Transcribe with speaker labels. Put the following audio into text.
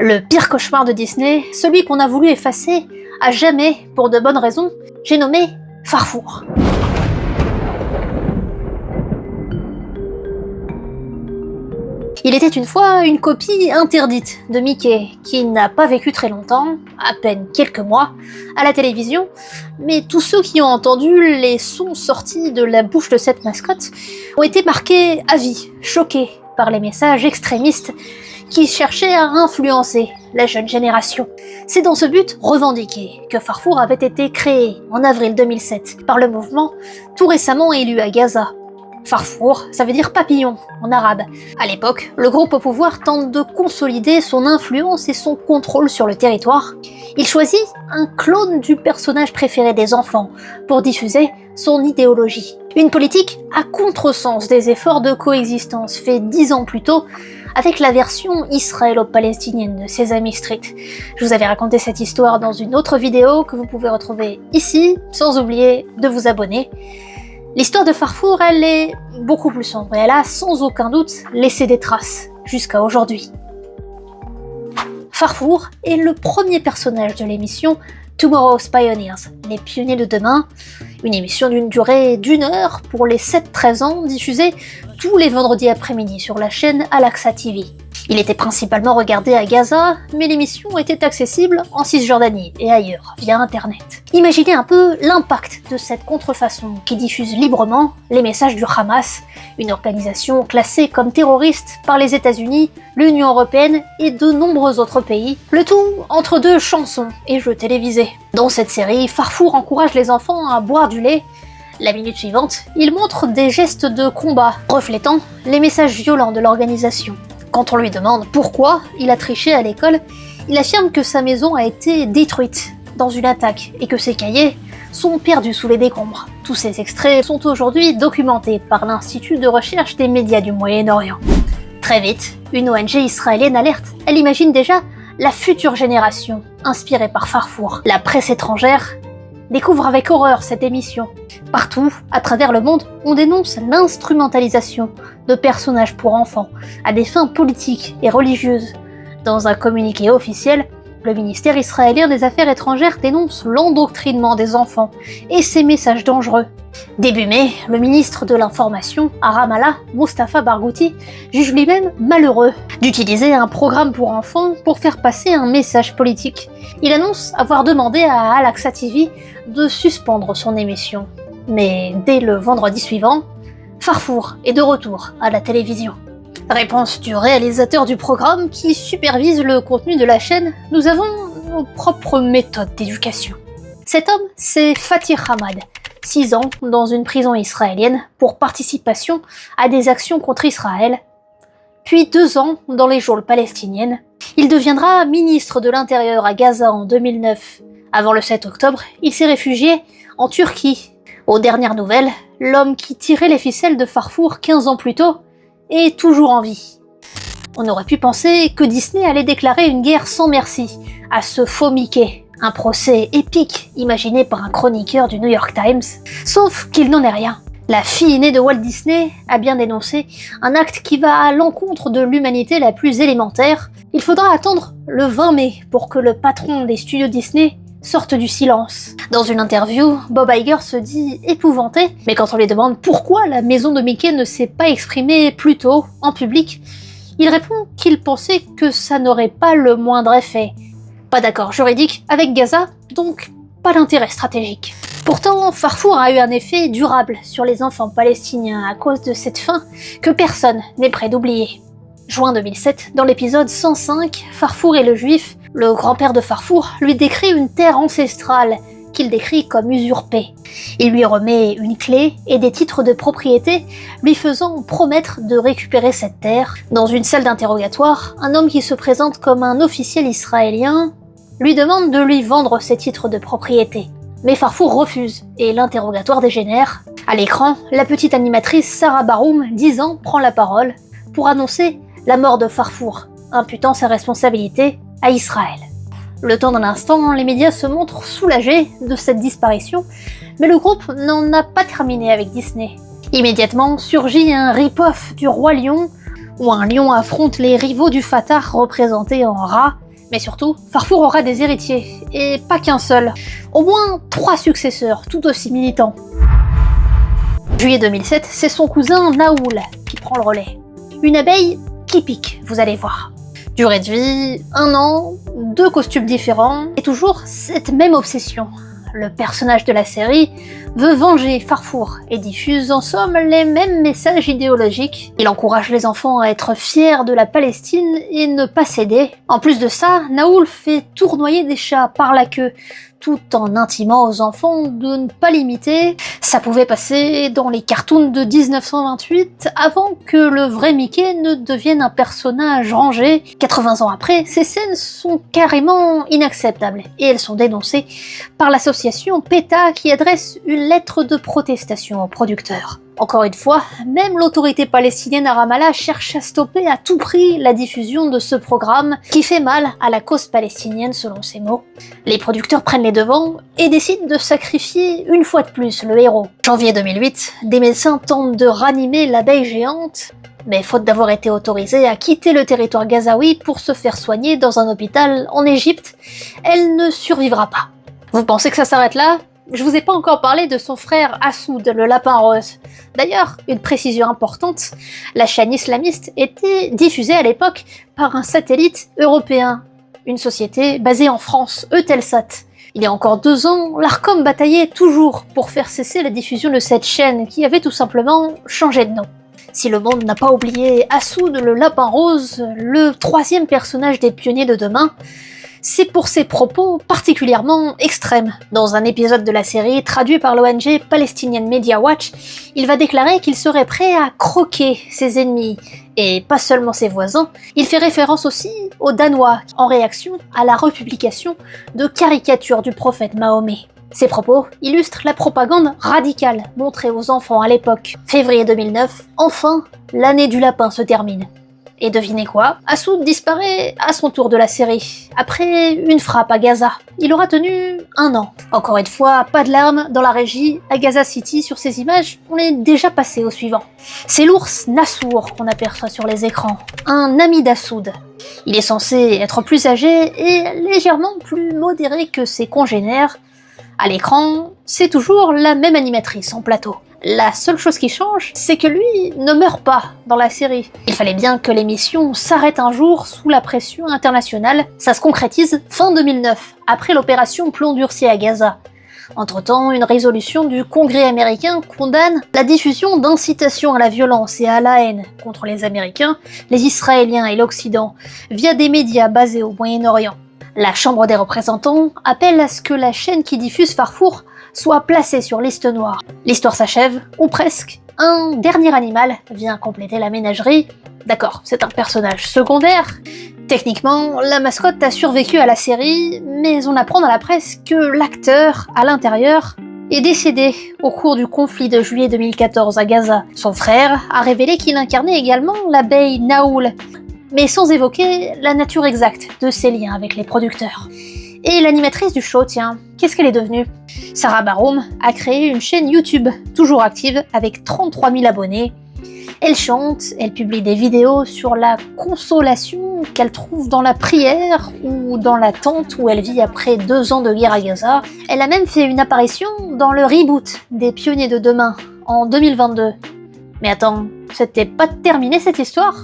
Speaker 1: Le pire cauchemar de Disney, celui qu'on a voulu effacer à jamais pour de bonnes raisons, j'ai nommé Farfour. Il était une fois une copie interdite de Mickey, qui n'a pas vécu très longtemps, à peine quelques mois, à la télévision, mais tous ceux qui ont entendu les sons sortis de la bouche de cette mascotte ont été marqués à vie, choqués par les messages extrémistes qui cherchaient à influencer la jeune génération. C'est dans ce but revendiqué que Farfour avait été créé en avril 2007 par le mouvement tout récemment élu à Gaza. Farfour, ça veut dire papillon en arabe. À l'époque, le groupe au pouvoir tente de consolider son influence et son contrôle sur le territoire. Il choisit un clone du personnage préféré des enfants pour diffuser son idéologie. Une politique à contresens des efforts de coexistence faits 10 ans plus tôt avec la version israélo-palestinienne de Sesame Street. Je vous avais raconté cette histoire dans une autre vidéo que vous pouvez retrouver ici, sans oublier de vous abonner. L'histoire de Farfour, elle est beaucoup plus sombre et elle a sans aucun doute laissé des traces jusqu'à aujourd'hui. Farfour est le premier personnage de l'émission Tomorrow's Pioneers, les pionniers de demain, une émission d'une durée d'1 heure pour les 7-13 ans diffusée tous les vendredis après-midi sur la chaîne Al-Aqsa TV. Il était principalement regardé à Gaza, mais l'émission était accessible en Cisjordanie et ailleurs, via internet. Imaginez un peu l'impact de cette contrefaçon qui diffuse librement les messages du Hamas, une organisation classée comme terroriste par les États-Unis, l'Union européenne et de nombreux autres pays, le tout entre 2 chansons et jeux télévisés. Dans cette série, Farfour encourage les enfants à boire du lait. La minute suivante, il montre des gestes de combat, reflétant les messages violents de l'organisation. Quand on lui demande pourquoi il a triché à l'école, il affirme que sa maison a été détruite dans une attaque et que ses cahiers sont perdus sous les décombres. Tous ces extraits sont aujourd'hui documentés par l'Institut de recherche des médias du Moyen-Orient. Très vite, une ONG israélienne alerte, elle imagine déjà la future génération inspirée par Farfour. La presse étrangère découvre avec horreur cette émission. Partout, à travers le monde, on dénonce l'instrumentalisation de personnages pour enfants à des fins politiques et religieuses. Dans un communiqué officiel, le ministère israélien des Affaires étrangères dénonce l'endoctrinement des enfants et ses messages dangereux. Début mai, le ministre de l'Information, à Ramallah, Mustafa Barghouti, juge lui-même malheureux d'utiliser un programme pour enfants pour faire passer un message politique. Il annonce avoir demandé à Al-Aqsa TV de suspendre son émission. Mais dès le vendredi suivant, Farfour est de retour à la télévision. Réponse du réalisateur du programme qui supervise le contenu de la chaîne, nous avons nos propres méthodes d'éducation. Cet homme, c'est Fatih Hamad, 6 ans dans une prison israélienne pour participation à des actions contre Israël, puis 2 ans dans les geôles palestiniennes. Il deviendra ministre de l'Intérieur à Gaza en 2009. Avant le 7 octobre, il s'est réfugié en Turquie. Aux dernières nouvelles, l'homme qui tirait les ficelles de Farfour 15 ans plus tôt est toujours en vie. On aurait pu penser que Disney allait déclarer une guerre sans merci à ce faux Mickey, un procès épique imaginé par un chroniqueur du New York Times, sauf qu'il n'en est rien. La fille aînée de Walt Disney a bien dénoncé un acte qui va à l'encontre de l'humanité la plus élémentaire. Il faudra attendre le 20 mai pour que le patron des studios Disney sorte du silence. Dans une interview, Bob Iger se dit épouvanté, mais quand on lui demande pourquoi la maison de Mickey ne s'est pas exprimée plus tôt, en public, il répond qu'il pensait que ça n'aurait pas le moindre effet. Pas d'accord juridique avec Gaza, donc pas d'intérêt stratégique. Pourtant, Farfour a eu un effet durable sur les enfants palestiniens à cause de cette fin que personne n'est prêt d'oublier. Juin 2007, dans l'épisode 105, Farfour et le Juif, le grand-père de Farfour lui décrit une terre ancestrale qu'il décrit comme usurpée. Il lui remet une clé et des titres de propriété lui faisant promettre de récupérer cette terre. Dans une salle d'interrogatoire, un homme qui se présente comme un officiel israélien lui demande de lui vendre ses titres de propriété. Mais Farfour refuse et l'interrogatoire dégénère. À l'écran, la petite animatrice Sarah Baroum, 10 ans, prend la parole pour annoncer la mort de Farfour, imputant sa responsabilité à Israël. Le temps d'un instant, les médias se montrent soulagés de cette disparition, mais le groupe n'en a pas terminé avec Disney. Immédiatement surgit un rip-off du Roi Lion, où un lion affronte les rivaux du Fatah représentés en rat, Mais surtout, Farfour aura des héritiers, et pas qu'un seul. Au moins 3 successeurs, tout aussi militants. Juillet 2007, c'est son cousin Naoul qui prend le relais. Une abeille qui pique, vous allez voir. Durée de vie, 1 an, 2 costumes différents, et toujours cette même obsession. Le personnage de la série veut venger Farfour et diffuse en somme les mêmes messages idéologiques. Il encourage les enfants à être fiers de la Palestine et ne pas céder. En plus de ça, Naoul fait tournoyer des chats par la queue, tout en intimant aux enfants de ne pas l'imiter. Ça pouvait passer dans les cartoons de 1928 avant que le vrai Mickey ne devienne un personnage rangé. 80 ans après, ces scènes sont carrément inacceptables et elles sont dénoncées par l'association PETA qui adresse une lettre de protestation aux producteurs. Encore une fois, même l'autorité palestinienne à Ramallah cherche à stopper à tout prix la diffusion de ce programme qui fait mal à la cause palestinienne selon ses mots. Les producteurs prennent les devants et décident de sacrifier une fois de plus le héros. Janvier 2008, des médecins tentent de ranimer l'abeille géante, mais faute d'avoir été autorisée à quitter le territoire gazaoui pour se faire soigner dans un hôpital en Égypte, elle ne survivra pas. Vous pensez que ça s'arrête là ? Je vous ai pas encore parlé de son frère Assoud, le lapin rose. D'ailleurs, une précision importante, la chaîne islamiste était diffusée à l'époque par un satellite européen, une société basée en France, Eutelsat. Il y a encore 2 ans, l'Arcom bataillait toujours pour faire cesser la diffusion de cette chaîne qui avait tout simplement changé de nom. Si le monde n'a pas oublié Assoud, le lapin rose, le 3e personnage des pionniers de demain, c'est pour ses propos particulièrement extrêmes. Dans un épisode de la série, traduit par l'ONG Palestinian Media Watch, il va déclarer qu'il serait prêt à croquer ses ennemis, et pas seulement ses voisins. Il fait référence aussi aux Danois, en réaction à la republication de caricatures du prophète Mahomet. Ces propos illustrent la propagande radicale montrée aux enfants à l'époque. Février 2009, enfin, l'année du lapin se termine. Et devinez quoi ? Assoud disparaît à son tour de la série, après une frappe à Gaza. Il aura tenu 1 an. Encore une fois, pas de larmes dans la régie, à Gaza City, sur ces images, on est déjà passé au suivant. C'est l'ours Nassour qu'on aperçoit sur les écrans, un ami d'Assoud. Il est censé être plus âgé et légèrement plus modéré que ses congénères. À l'écran, c'est toujours la même animatrice en plateau. La seule chose qui change, c'est que lui ne meurt pas dans la série. Il fallait bien que l'émission s'arrête un jour sous la pression internationale. Ça se concrétise fin 2009, après l'opération Plomb durci à Gaza. Entre-temps, une résolution du Congrès américain condamne la diffusion d'incitations à la violence et à la haine contre les Américains, les Israéliens et l'Occident, via des médias basés au Moyen-Orient. La Chambre des représentants appelle à ce que la chaîne qui diffuse Farfour soit placée sur liste noire. L'histoire s'achève, ou presque. Un dernier animal vient compléter la ménagerie. D'accord, c'est un personnage secondaire. Techniquement, la mascotte a survécu à la série, mais on apprend dans la presse que l'acteur, à l'intérieur, est décédé au cours du conflit de juillet 2014 à Gaza. Son frère a révélé qu'il incarnait également l'abeille Naoul, mais sans évoquer la nature exacte de ses liens avec les producteurs. Et l'animatrice du show, tiens, qu'est-ce qu'elle est devenue ? Sarah Baroum a créé une chaîne YouTube, toujours active, avec 33 000 abonnés. Elle chante, elle publie des vidéos sur la consolation qu'elle trouve dans la prière ou dans la tente où elle vit après 2 ans de guerre à Gaza. Elle a même fait une apparition dans le reboot des Pionniers de demain, en 2022. Mais attends, c'était pas terminé cette histoire ?